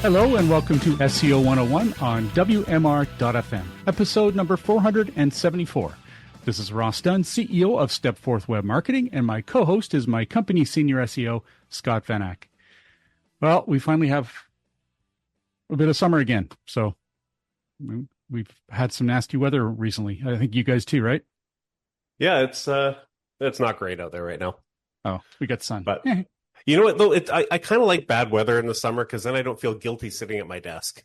Hello and welcome to SEO 101 on WMR.FM, episode number 474. This is Ross Dunn, CEO of Stepforth Web Marketing, and my co-host is my company senior SEO, Scott Van Ack. Well, we finally have a bit of summer again, so we've had some nasty weather recently. I think you guys too, right? Yeah, it's not great out there right now. Oh, we got sun. But you know what, though? I kind of like bad weather in the summer because then I don't feel guilty sitting at my desk.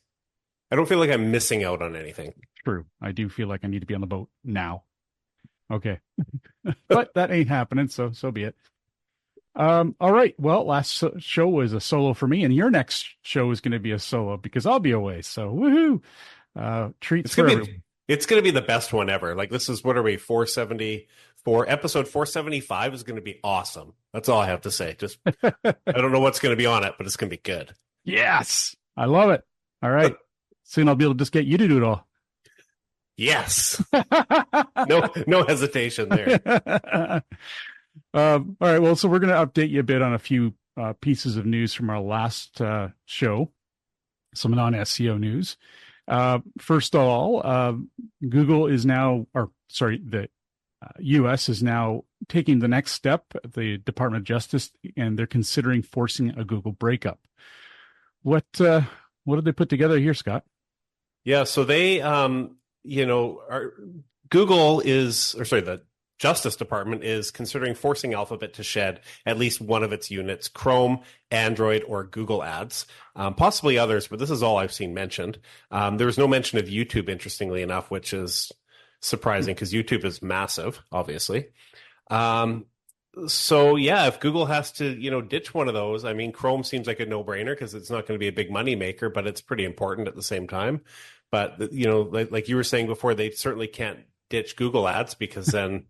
I don't feel like I'm missing out on anything. True. I do feel like I need to be on the boat now. Okay. But that ain't happening, so be it. All right. Well, last show was a solo for me, and your next show is going to be a solo because I'll be away. So woohoo! Treats for everyone. It's going to be the best one ever. Like, this is, what are we, 474? Episode 475 is going to be awesome. That's all I have to say. Just, I don't know what's going to be on it, but it's going to be good. Yes. I love it. All right. Soon I'll be able to just get you to do it all. Yes. No hesitation there. All right. Well, so we're going to update you a bit on a few pieces of news from our last show, some non-SEO news. First of all, Google is now, the U.S. is now taking the next step, the Department of Justice, and they're considering forcing a Google breakup. What did they put together here, Scott? Yeah, so they, the Justice Department is considering forcing Alphabet to shed at least one of its units, Chrome, Android, or Google Ads, possibly others, but this is all I've seen mentioned. There was no mention of YouTube, interestingly enough, which is surprising because YouTube is massive, obviously. So yeah, if Google has to, ditch one of those, I mean, Chrome seems like a no-brainer because it's not going to be a big money maker, but it's pretty important at the same time. But, like you were saying before, they certainly can't ditch Google Ads because then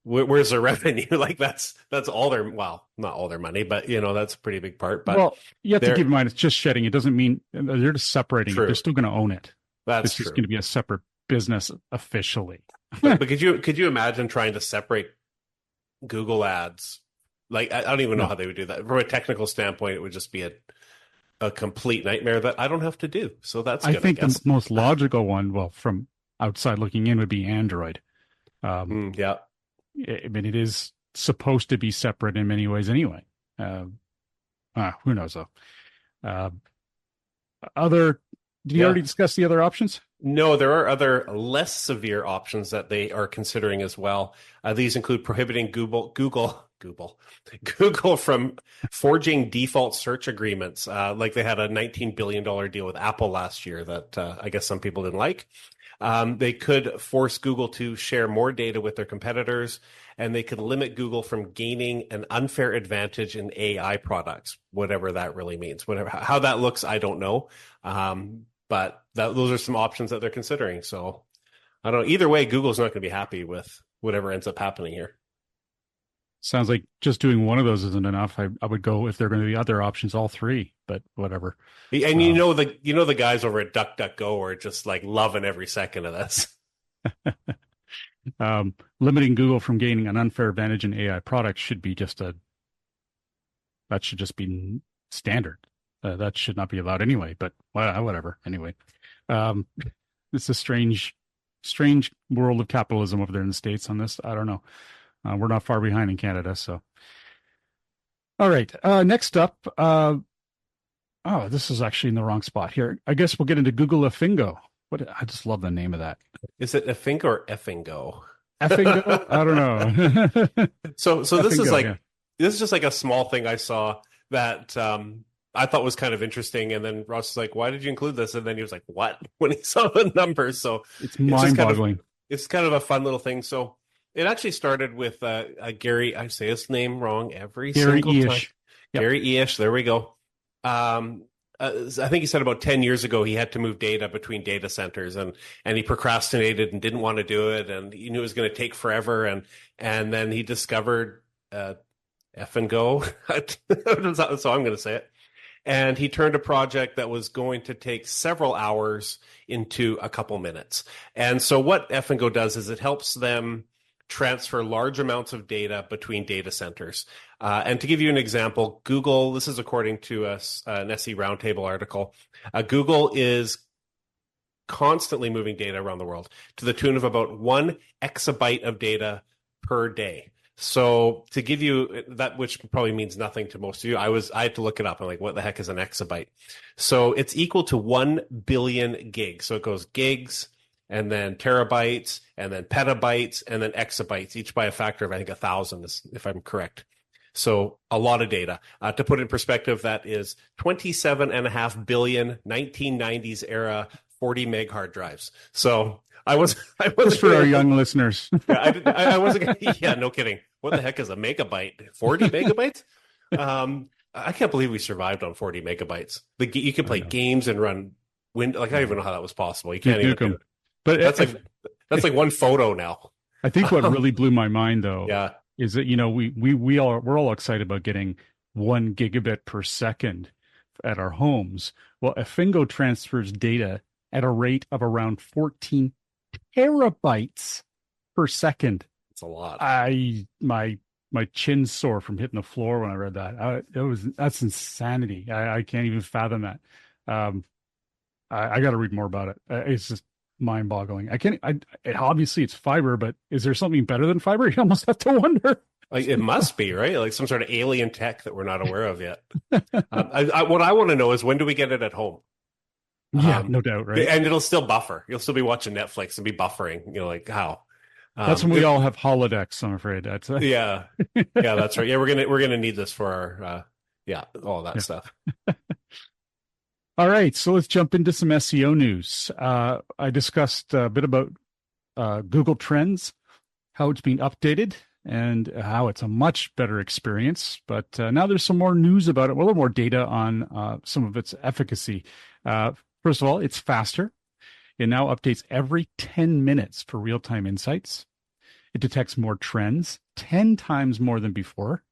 where's their revenue? Like that's all their, well, not all their money, but that's a pretty big part. But well, you have to keep in mind, it's just shedding. It doesn't mean they're just separating it. They're still going to own it. It's just going to be a separate business officially. but could you imagine trying to separate Google Ads? Like, I don't even know how they would do that. From a technical standpoint, it would just be a complete nightmare that I don't have to do. So that's good, I think the most logical one, well, from outside looking in, would be Android. Yeah. I mean, it is supposed to be separate in many ways anyway. Who knows though? Did you already discuss the other options? No, there are other less severe options that they are considering as well. These include prohibiting Google from forging default search agreements. Like they had a $19 billion deal with Apple last year that I guess some people didn't like. They could force Google to share more data with their competitors, and they could limit Google from gaining an unfair advantage in AI products, whatever that really means. How that looks, I don't know. But those are some options that they're considering. So I don't know. Either way, Google's not going to be happy with whatever ends up happening here. Sounds like just doing one of those isn't enough. I would go, if there are going to be other options, all three, but whatever. And the guys over at DuckDuckGo are just like loving every second of this. Limiting Google from gaining an unfair advantage in AI products should be that should just be standard. That should not be allowed anyway, but whatever. Anyway, it's a strange world of capitalism over there in the States on this. I don't know. We're not far behind in Canada, so. All right. Next up. This is actually in the wrong spot here. I guess we'll get into Google Effingo. I just love the name of that. Is it Effingo or Effingo? Effingo? I don't know. So this is like, This is just like a small thing I saw that I thought was kind of interesting. And then Ross was like, why did you include this? And then he was like, what? When he saw the numbers. So it's mind-boggling. It's kind of a fun little thing. So it actually started with Gary, I say his name wrong every single time. Yep. Gary Eish, there we go. I think he said about 10 years ago he had to move data between data centers and he procrastinated and didn't want to do it, and he knew it was going to take forever, and then he discovered F and Go. So I'm going to say it. And he turned a project that was going to take several hours into a couple minutes. And so what F and Go does is it helps them transfer large amounts of data between data centers. And to give you an example, Google, this is according to an SE Roundtable article, Google is constantly moving data around the world to the tune of about 1 exabyte of data per day. So to give you that, which probably means nothing to most of you, I had to look it up. I'm like, what the heck is an exabyte? So it's equal to 1 billion gigs. So it goes gigs and then terabytes and then petabytes and then exabytes, each by a factor of, I think, 1,000, if I'm correct. So a lot of data. To put it in perspective, that is 27.5 billion 1990s era 40 meg hard drives. So I was just for our young listeners. I wasn't. Yeah, no kidding. What the heck is a megabyte? 40 megabytes? I can't believe we survived on 40 megabytes. You can play games and run wind. Like, I don't even know how that was possible. You can't even do it. But that's like one photo now. I think what really blew my mind, though, yeah, is that, we're all excited about getting 1 gigabit per second at our homes. Well, a Fingo transfers data at a rate of around 14 terabytes per second. It's a lot. My chin sore from hitting the floor when I read that. That's insanity. I can't even fathom that. I got to read more about it. It's just mind-boggling. Obviously it's fiber, but is there something better than fiber? You almost have to wonder. Like, it must be, right? Like some sort of alien tech that we're not aware of yet. What I want to know is, when do we get it at home? Yeah, no doubt, right? And it'll still buffer. You'll still be watching Netflix and be buffering. Like, how? That's when we all have holodecks, I'm afraid. That's yeah, that's right. Yeah, we're gonna need this for our all that stuff. All right, so let's jump into some SEO news. I discussed a bit about Google Trends, how it's being updated, and how it's a much better experience. But now there's some more news about it, a little more data on some of its efficacy. First of all, it's faster. It now updates every 10 minutes for real-time insights. It detects more trends, 10 times more than before.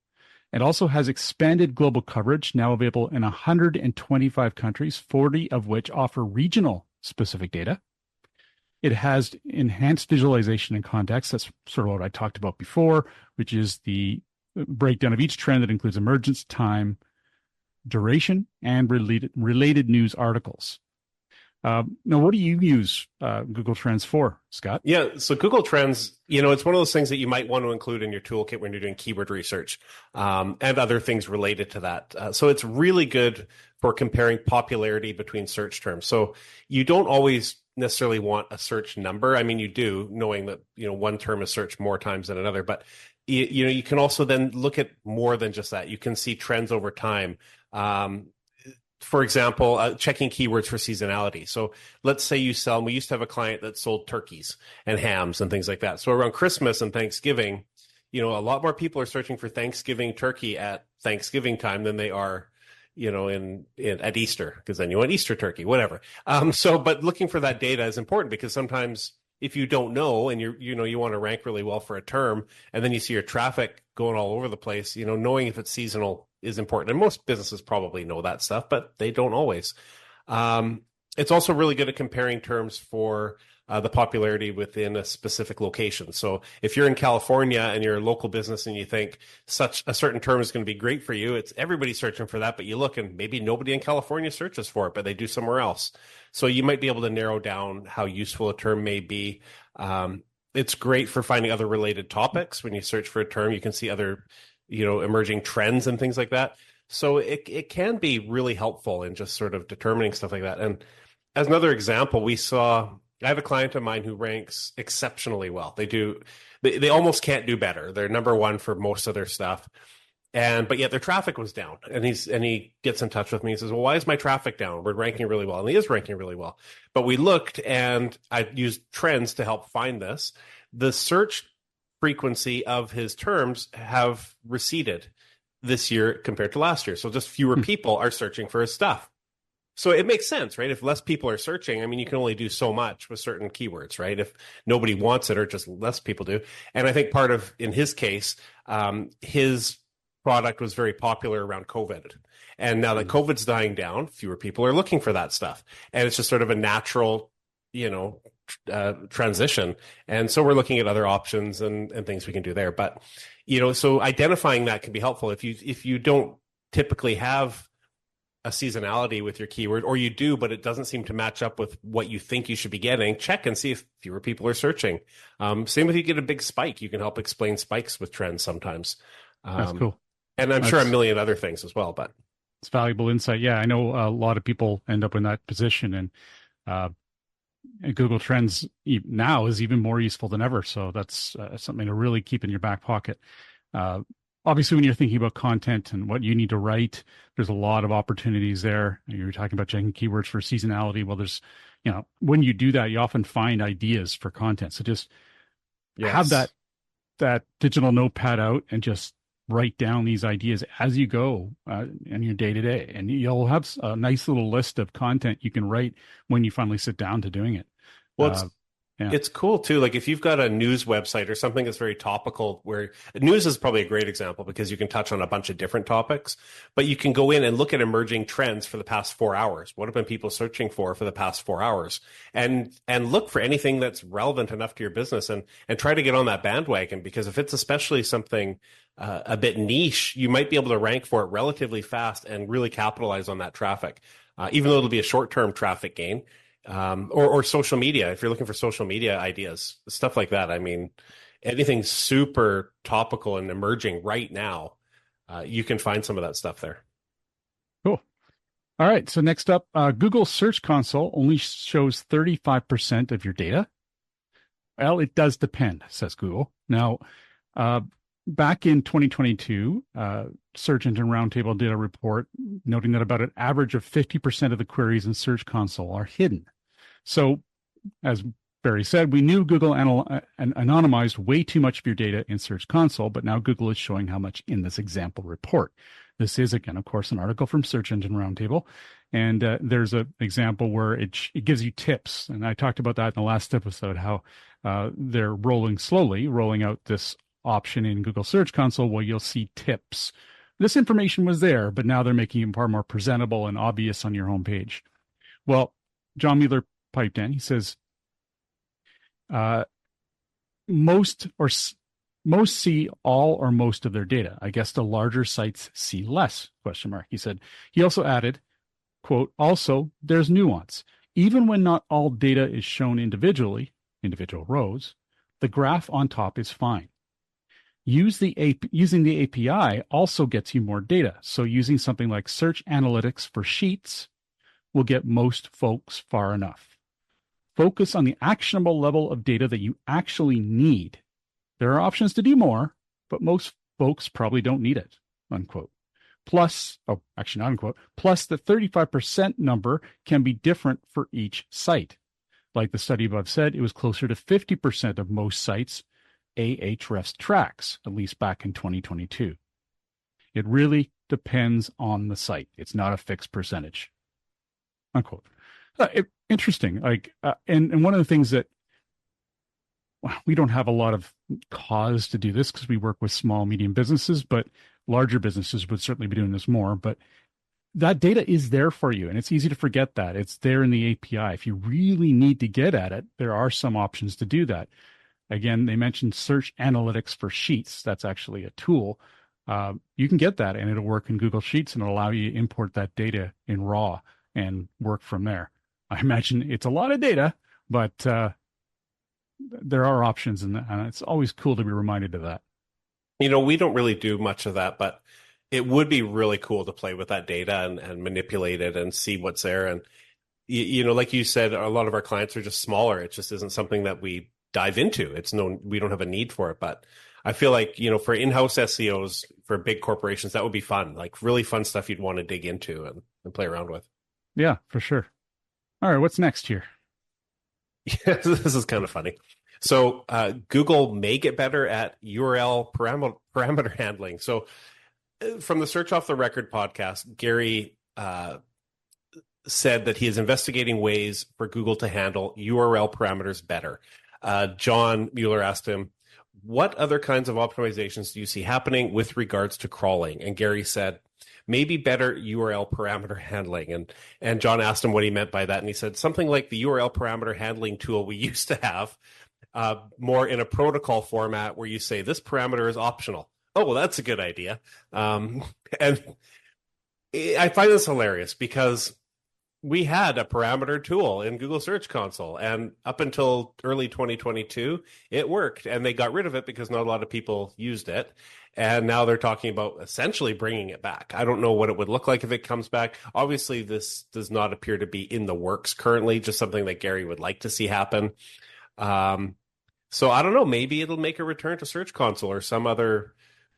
It also has expanded global coverage, now available in 125 countries, 40 of which offer regional specific data. It has enhanced visualization and context. That's sort of what I talked about before, which is the breakdown of each trend that includes emergence, time, duration, and related news articles. Now, what do you use Google Trends for, Scott? Yeah, so Google Trends, it's one of those things that you might want to include in your toolkit when you're doing keyword research and other things related to that. So it's really good for comparing popularity between search terms. So you don't always necessarily want a search number. I mean, you do, knowing that one term is searched more times than another, but you can also then look at more than just that. You can see trends over time. For example, checking keywords for seasonality. So let's say we used to have a client that sold turkeys and hams and things like that. So around Christmas and Thanksgiving, a lot more people are searching for Thanksgiving turkey at Thanksgiving time than they are, at Easter, because then you want Easter turkey, whatever. But looking for that data is important, because sometimes if you don't know and you want to rank really well for a term, and then you see your traffic going all over the place, knowing if it's seasonal is important. And most businesses probably know that stuff, but they don't always. It's also really good at comparing terms for the popularity within a specific location. So if you're in California and you're a local business and you think such a certain term is going to be great for you, everybody's searching for that, but you look and maybe nobody in California searches for it, but they do somewhere else. So you might be able to narrow down how useful a term may be. It's great for finding other related topics. When you search for a term, you can see other emerging trends and things like that. So it can be really helpful in just sort of determining stuff like that. And as another example, I have a client of mine who ranks exceptionally well. They almost can't do better. They're number one for most of their stuff. But yet their traffic was down. And he gets in touch with me and says, well, why is my traffic down? We're ranking really well. And he is ranking really well. But we looked, and I used trends to help find this. The search frequency of his terms have receded this year compared to last year. So just fewer people are searching for his stuff. So it makes sense, right? If less people are searching, I mean, you can only do so much with certain keywords, right? If nobody wants it, or just less people do. And I think in his case, his product was very popular around COVID. And now that COVID's dying down, fewer people are looking for that stuff. And it's just sort of a natural, transition. And so we're looking at other options and things we can do there. But, so identifying that can be helpful if you don't typically have a seasonality with your keyword, or you do, but it doesn't seem to match up with what you think you should be getting. Check and see if fewer people are searching. Same if you get a big spike, you can help explain spikes with trends sometimes. That's cool. And I'm sure a million other things as well, but it's valuable insight. Yeah, I know a lot of people end up in that position, and Google Trends now is even more useful than ever. So that's something to really keep in your back pocket. Obviously, when you're thinking about content and what you need to write, there's a lot of opportunities there. You're talking about checking keywords for seasonality. Well, there's, when you do that, you often find ideas for content. So just have that digital notepad out and just write down these ideas as you go in your day to day. And you'll have a nice little list of content you can write when you finally sit down to doing it. Well, it's cool too. Like if you've got a news website or something that's very topical, where news is probably a great example because you can touch on a bunch of different topics, but you can go in and look at emerging trends for the past 4 hours. What have been people searching for the past 4 hours? And look for anything that's relevant enough to your business and try to get on that bandwagon, because if it's especially something a bit niche, you might be able to rank for it relatively fast and really capitalize on that traffic, even though it'll be a short-term traffic gain. Or social media, if you're looking for social media ideas, stuff like that. I mean, anything super topical and emerging right now, you can find some of that stuff there. Cool. All right. So next up, Google Search Console only shows 35% of your data. Well, it does depend, says Google. Now, back in 2022, Search Engine Roundtable did a report noting that about an average of 50% of the queries in Search Console are hidden. So, as Barry said, we knew Google anonymized way too much of your data in Search Console, but now Google is showing how much in this example report. This is, again, of course, an article from Search Engine Roundtable, and there's an example where it gives you tips, and I talked about that in the last episode, how they're rolling out this option in Google Search Console where you'll see tips. This information was there, but now they're making it far more presentable and obvious on your homepage. Well, John Mueller piped in. He says, most see all or most of their data. I guess the larger sites see less, ? He said. He also added, quote, also, there's nuance. Even when not all data is shown individually, individual rows, the graph on top is fine. Using the API also gets you more data. So using something like Search Analytics for Sheets will get most folks far enough. Focus on the actionable level of data that you actually need. There are options to do more, but most folks probably don't need it, unquote. Plus, actually not unquote, plus the 35% number can be different for each site. Like the study above said, it was closer to 50% of most sites Ahrefs tracks, at least back in 2022. It really depends on the site. It's not a fixed percentage, unquote. Interesting. And one of the things that we don't have a lot of cause to do this because we work with small, medium businesses, but larger businesses would certainly be doing this more. But that data is there for you, and it's easy to forget that. It's there in the API. If you really need to get at it, there are some options to do that. Again, they mentioned Search Analytics for Sheets. That's actually a tool. You can get that, and it'll work in Google Sheets, and it'll allow you to import that data in raw and work from there. I imagine it's a lot of data, but there are options, and it's always cool to be reminded of that. We don't really do much of that, but it would be really cool to play with that data and manipulate it and see what's there. And, like you said, a lot of our clients are just smaller. It just isn't something that we dive into. We don't have a need for it, but I feel like, for in-house SEOs for big corporations, that would be fun, like really fun stuff you'd want to dig into and play around with. Yeah, for sure. All right, what's next here? Yeah, this is kind of funny. So Google may get better at URL parameter handling. So from the Search Off the Record podcast, Gary said that he is investigating ways for Google to handle URL parameters better. John Mueller asked him, what other kinds of optimizations do you see happening with regards to crawling? And Gary said, maybe better URL parameter handling. And John asked him what he meant by that, and he said something like the URL parameter handling tool we used to have, more in a protocol format where you say this parameter is optional. Oh, well, that's a good idea. And I find this hilarious because we had a parameter tool in Google Search Console, and up until early 2022, it worked, and they got rid of it because not a lot of people used it. And now they're talking about essentially bringing it back. I don't know what it would look like if it comes back. Obviously, this does not appear to be in the works currently, just something that Gary would like to see happen. So I don't know, maybe it'll make a return to Search Console or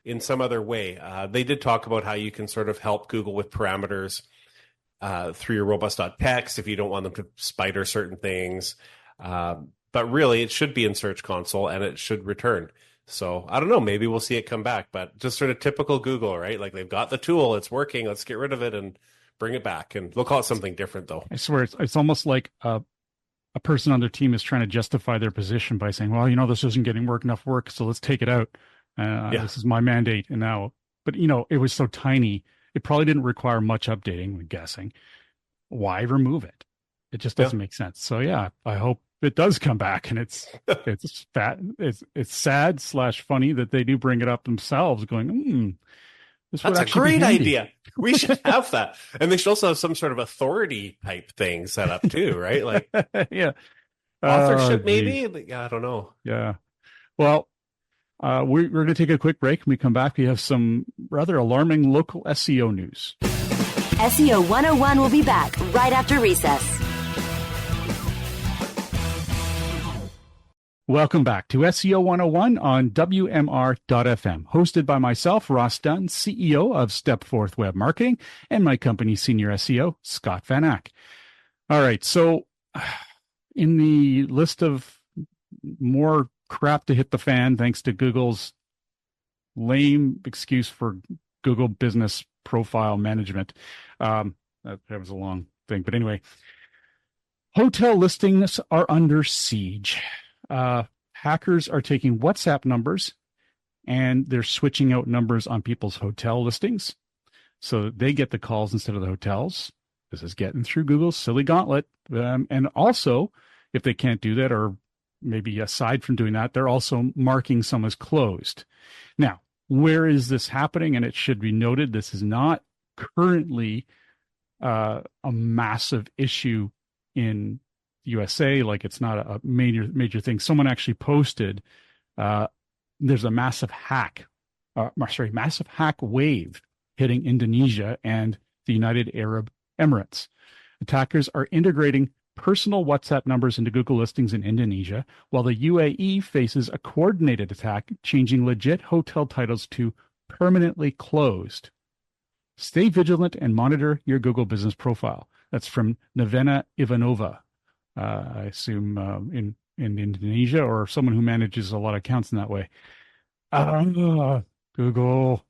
in some other way. They did talk about how you can sort of help Google with parameters through your robots.txt if you don't want them to spider certain things. But really, it should be in Search Console and it should return. So I don't know, maybe we'll see it come back, but just sort of typical Google, right? Like they've got the tool, it's working, let's get rid of it and bring it back. And they'll call it something different though. I swear it's almost like a person on their team is trying to justify their position by saying, well, this isn't getting enough work, so let's take it out. This is my mandate. And now, but it was so tiny. It probably didn't require much updating, I'm guessing. Why remove it? It just doesn't make sense. So yeah, I hope it does come back, and it's sad / funny that they do bring it up themselves going, this would That's a actually be great handy. idea. We should have that. And they should also have some sort of authority type thing set up too, right? Like Yeah. authorship, maybe? I don't know. Yeah. Well, we're going to take a quick break. When we come back, we have some rather alarming local SEO news. SEO 101 will be back right after recess. Welcome back to SEO 101 on WMR.FM, hosted by myself, Ross Dunn, CEO of Stepforth Web Marketing, and my company's senior SEO, Scott Van Ack. All right, so in the list of more crap to hit the fan, thanks to Google's lame excuse for Google Business Profile Management, that was a long thing, but anyway, hotel listings are under siege. Hackers are taking WhatsApp numbers and they're switching out numbers on people's hotel listings. So they get the calls instead of the hotels. This is getting through Google's silly gauntlet. And also, if they can't do that, or maybe aside from doing that, they're also marking some as closed. Now, where is this happening? And it should be noted, this is not currently a massive issue in USA, like it's not a major thing. Someone actually posted there's a massive hack wave hitting Indonesia and the United Arab Emirates. Attackers are integrating personal WhatsApp numbers into Google listings in Indonesia, while the UAE faces a coordinated attack, changing legit hotel titles to permanently closed. Stay vigilant and monitor your Google business profile. That's from Nevena Ivanova. I assume in Indonesia, or someone who manages a lot of accounts in that way. Google,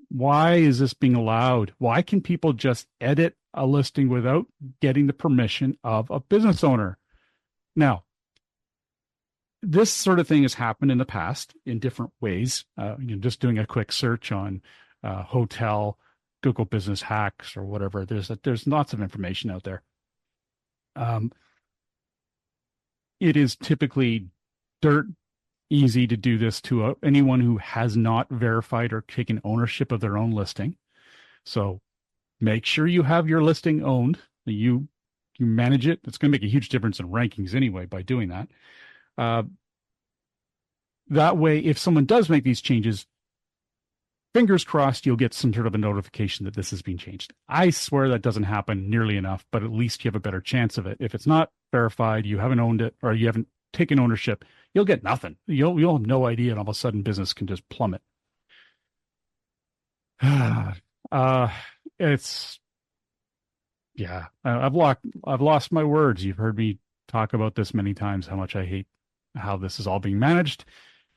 why is this being allowed? Why can people just edit a listing without getting the permission of a business owner? Now, this sort of thing has happened in the past in different ways. Just doing a quick search on hotel Google business hacks or whatever. There's lots of information out there. It is typically dirt easy to do this to anyone who has not verified or taken ownership of their own listing. So make sure you have your listing owned. You manage it. It's going to make a huge difference in rankings anyway by doing that. That way, if someone does make these changes, fingers crossed, you'll get some sort of a notification that this has been changed. I swear that doesn't happen nearly enough, but at least you have a better chance of it. If it's not verified, you haven't owned it, or you haven't taken ownership, you'll get nothing. You'll have no idea, and all of a sudden business can just plummet. I've lost my words. You've heard me talk about this many times, how much I hate how this is all being managed.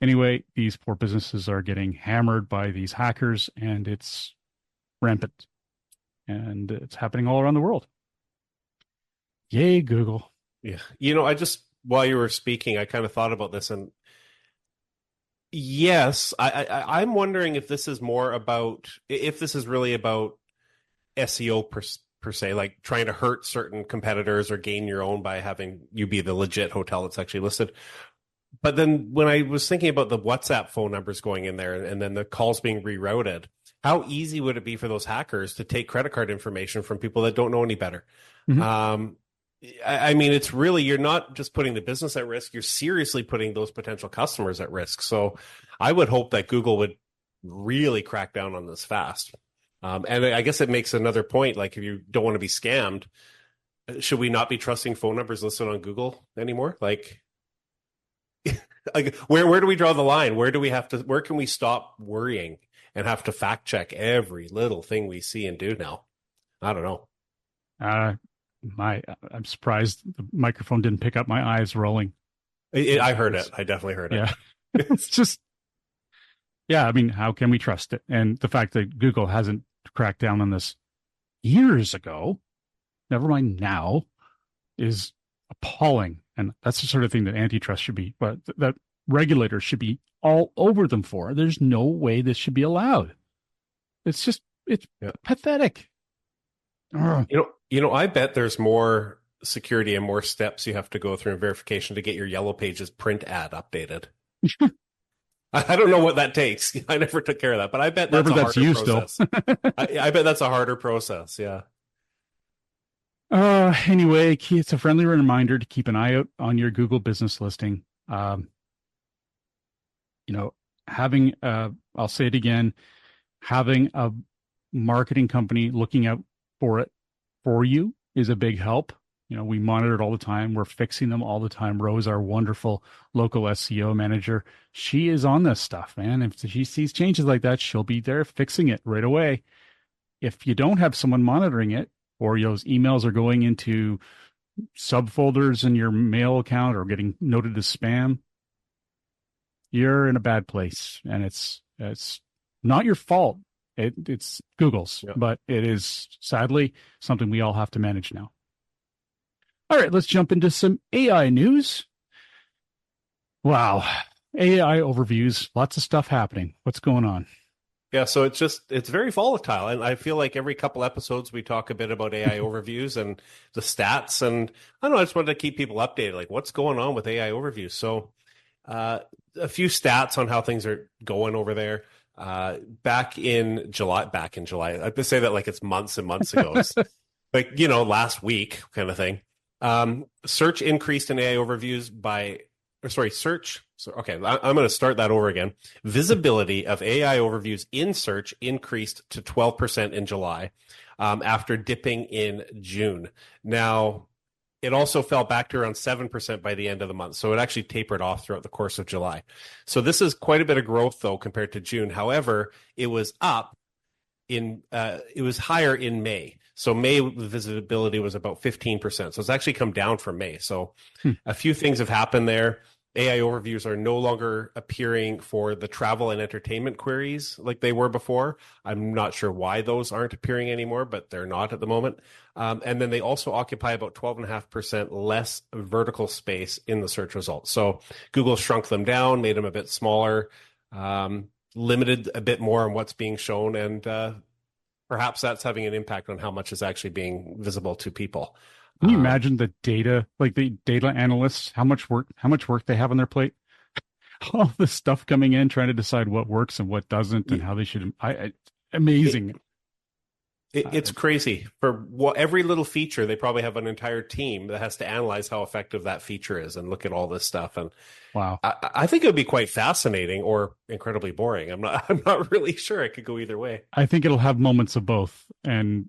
Anyway, these poor businesses are getting hammered by these hackers, and it's rampant. And it's happening all around the world. Yay, Google. Yeah. I just, while you were speaking, I kind of thought about this, and Yes, I'm wondering if this is more about if this is really about SEO per se, like trying to hurt certain competitors or gain your own by having you be the legit hotel that's actually listed. But then when I was thinking about the WhatsApp phone numbers going in there and then the calls being rerouted, how easy would it be for those hackers to take credit card information from people that don't know any better? Mhm. I mean, it's really, you're not just putting the business at risk, you're seriously putting those potential customers at risk. So I would hope that Google would really crack down on this fast. And I guess it makes another point, like if you don't want to be scammed, should we not be trusting phone numbers listed on Google anymore? Like where do we draw the line? Where can we stop worrying and have to fact check every little thing we see and do now? I don't know. Uh, I'm surprised the microphone didn't pick up my eyes rolling. I heard it. I definitely heard it. Yeah. It's just, yeah, I mean, how can we trust it? And the fact that Google hasn't cracked down on this years ago, never mind now, is appalling. And that's the sort of thing that antitrust should be, but that regulators should be all over them for. There's no way this should be allowed. It's just, it's pathetic. Ugh. I bet there's more security and more steps you have to go through in verification to get your Yellow Pages print ad updated. I don't know what that takes. I never took care of that, but I bet that's a harder process. I bet that's a harder process. Yeah. Anyway, it's a friendly reminder to keep an eye out on your Google business listing. Having I'll say it again, having a marketing company looking out for it for you is a big help. We monitor it all the time. We're fixing them all the time. Rose, our wonderful local SEO manager, she is on this stuff, man. If she sees changes like that, she'll be there fixing it right away. If you don't have someone monitoring it, or those emails are going into subfolders in your mail account or getting noted as spam, you're in a bad place. And it's not your fault. It's Google's, but it is sadly something we all have to manage now. All right, let's jump into some AI news. Wow. AI overviews, lots of stuff happening. What's going on? Yeah, so it's very volatile. And I feel like every couple episodes we talk a bit about AI overviews and the stats. And I don't know, I just wanted to keep people updated, like what's going on with AI overviews. So a few stats on how things are going over there. Back in July, I have to say that like it's months and months ago. It's like, last week kind of thing. Search increased in AI overviews okay, I'm going to start that over again. Visibility of AI overviews in search increased to 12% in July, after dipping in June. Now, it also fell back to around 7% by the end of the month. So it actually tapered off throughout the course of July. So this is quite a bit of growth, though, compared to June. However, it was higher in May. So May visibility was about 15%. So it's actually come down from May. So a few things have happened there. AI overviews are no longer appearing for the travel and entertainment queries like they were before. I'm not sure why those aren't appearing anymore, but they're not at the moment. And then they also occupy about 12.5% less vertical space in the search results. So Google shrunk them down, made them a bit smaller, limited a bit more on what's being shown, and perhaps that's having an impact on how much is actually being visible to people. Can you imagine the data analysts, how much work they have on their plate? All this stuff coming in, trying to decide what works and what doesn't, and how they should. Amazing. It's crazy. For every little feature, they probably have an entire team that has to analyze how effective that feature is and look at all this stuff. And wow, I think it would be quite fascinating or incredibly boring. I'm not really sure. It could go either way. I think it'll have moments of both, and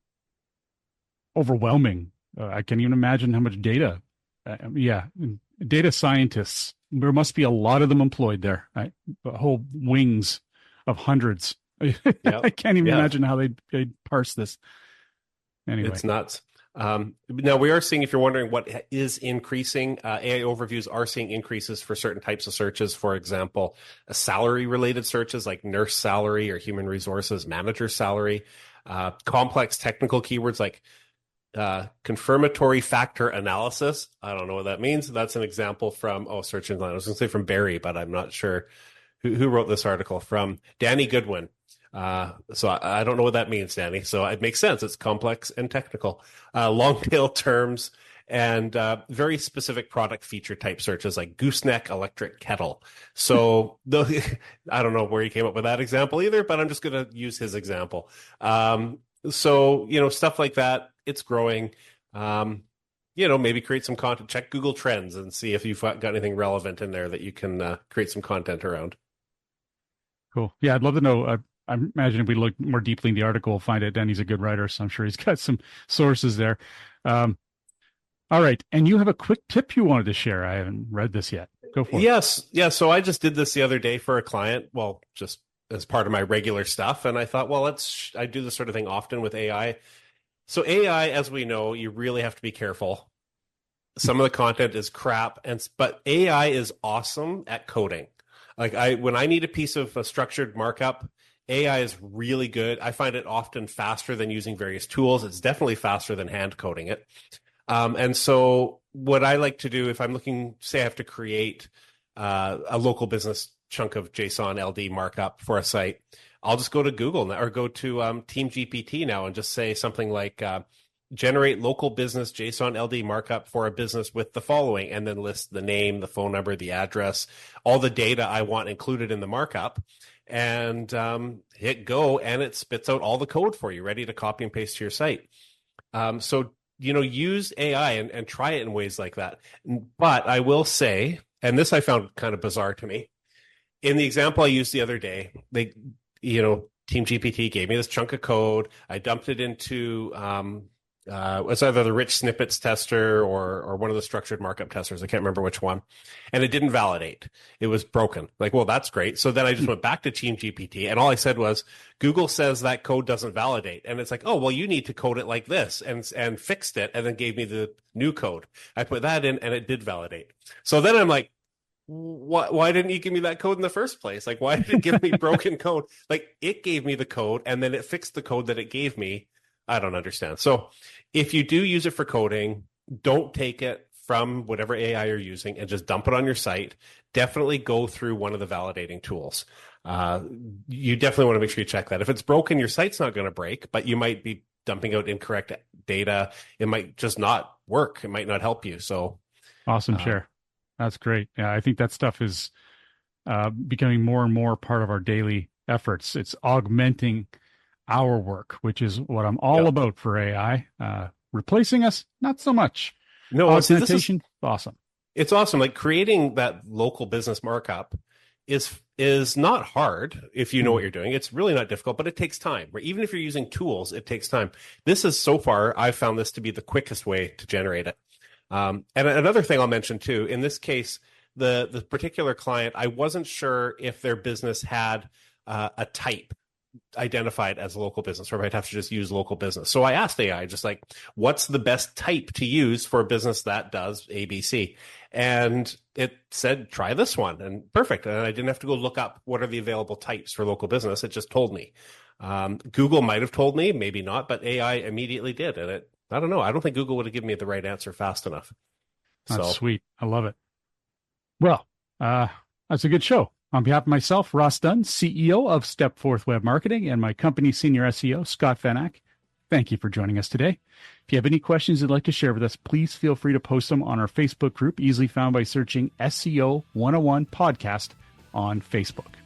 overwhelming. I can't even imagine how much data. Data scientists. There must be a lot of them employed there. Right? Whole wings of hundreds. Yep. I can't even imagine how they'd parse this. Anyway, it's nuts. Now we are seeing, if you're wondering what is increasing, AI overviews are seeing increases for certain types of searches. For example, salary-related searches like nurse salary or human resources manager salary, complex technical keywords like confirmatory factor analysis. I don't know what that means. That's an example from Search Engine. I was going to say from Barry, but I'm not sure who wrote this article? From Danny Goodwin. So I don't know what that means, Danny. So it makes sense. It's complex and technical, long tail terms, and very specific product feature type searches like gooseneck electric kettle. So I don't know where he came up with that example either, but I'm just going to use his example. So, stuff like that, it's growing. Maybe create some content, check Google Trends and see if you've got anything relevant in there that you can create some content around. Cool. Yeah, I'd love to know. I imagine if we look more deeply in the article, we'll find it. Danny's a good writer, so I'm sure he's got some sources there. All right. And you have a quick tip you wanted to share. I haven't read this yet. Go for it. Yes. Yeah. So I just did this the other day for a client. Well, just as part of my regular stuff. And I thought, well, I do this sort of thing often with AI. So AI, as we know, you really have to be careful. Some of the content is crap, but AI is awesome at coding. Like when I need a piece of a structured markup, AI is really good. I find it often faster than using various tools. It's definitely faster than hand coding it. And so what I like to do if I'm looking, say I have to create a local business chunk of JSON LD markup for a site, I'll just go to Google or go to Team GPT now and just say something like, generate local business JSON LD markup for a business with the following, and then list the name, the phone number, the address, all the data I want included in the markup, and hit go, and it spits out all the code for you, ready to copy and paste to your site. So, use AI and try it in ways like that. But I will say, and this I found kind of bizarre to me, in the example I used the other day, Team GPT gave me this chunk of code. I dumped it into it's either the rich snippets tester or one of the structured markup testers. I can't remember which one. And it didn't validate. It was broken. Like, well, that's great. So then I just went back to Team GPT, and all I said was, Google says that code doesn't validate. And it's like, oh, well, you need to code it like this, and fixed it, and then gave me the new code. I put that in, and it did validate. So then I'm like, why didn't you give me that code in the first place? Like, why did it give me broken code? Like, it gave me the code, and then it fixed the code that it gave me. I don't understand. So if you do use it for coding, don't take it from whatever AI you're using and just dump it on your site. Definitely go through one of the validating tools. You definitely want to make sure you check that. If it's broken, your site's not going to break, but you might be dumping out incorrect data. It might just not work. It might not help you. So awesome, share. That's great. Yeah, I think that stuff is becoming more and more part of our daily efforts. It's augmenting our work, which is what I'm all about for AI. Replacing us, not so much. No, augmentation, awesome. It's awesome. Like creating that local business markup is not hard if you know what you're doing. It's really not difficult, but it takes time. Even if you're using tools, it takes time. This is so far, I've found this to be the quickest way to generate it. And another thing I'll mention too, in this case, the particular client, I wasn't sure if their business had a type identified as a local business, or if I'd have to just use local business. So I asked AI, just like, what's the best type to use for a business that does ABC? And it said, try this one. And perfect. And I didn't have to go look up what are the available types for local business. It just told me. Google might have told me, maybe not, but AI immediately did. And I don't know. I don't think Google would have given me the right answer fast enough. That's sweet. I love it. Well, that's a good show. On behalf of myself, Ross Dunn, CEO of Stepforth Web Marketing, and my company senior SEO, Scott Vanak, thank you for joining us today. If you have any questions you'd like to share with us, please feel free to post them on our Facebook group, easily found by searching SEO 101 Podcast on Facebook.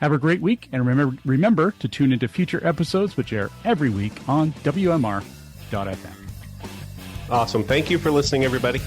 Have a great week, and remember to tune into future episodes, which air every week on WMR.fm. Awesome. Thank you for listening, everybody.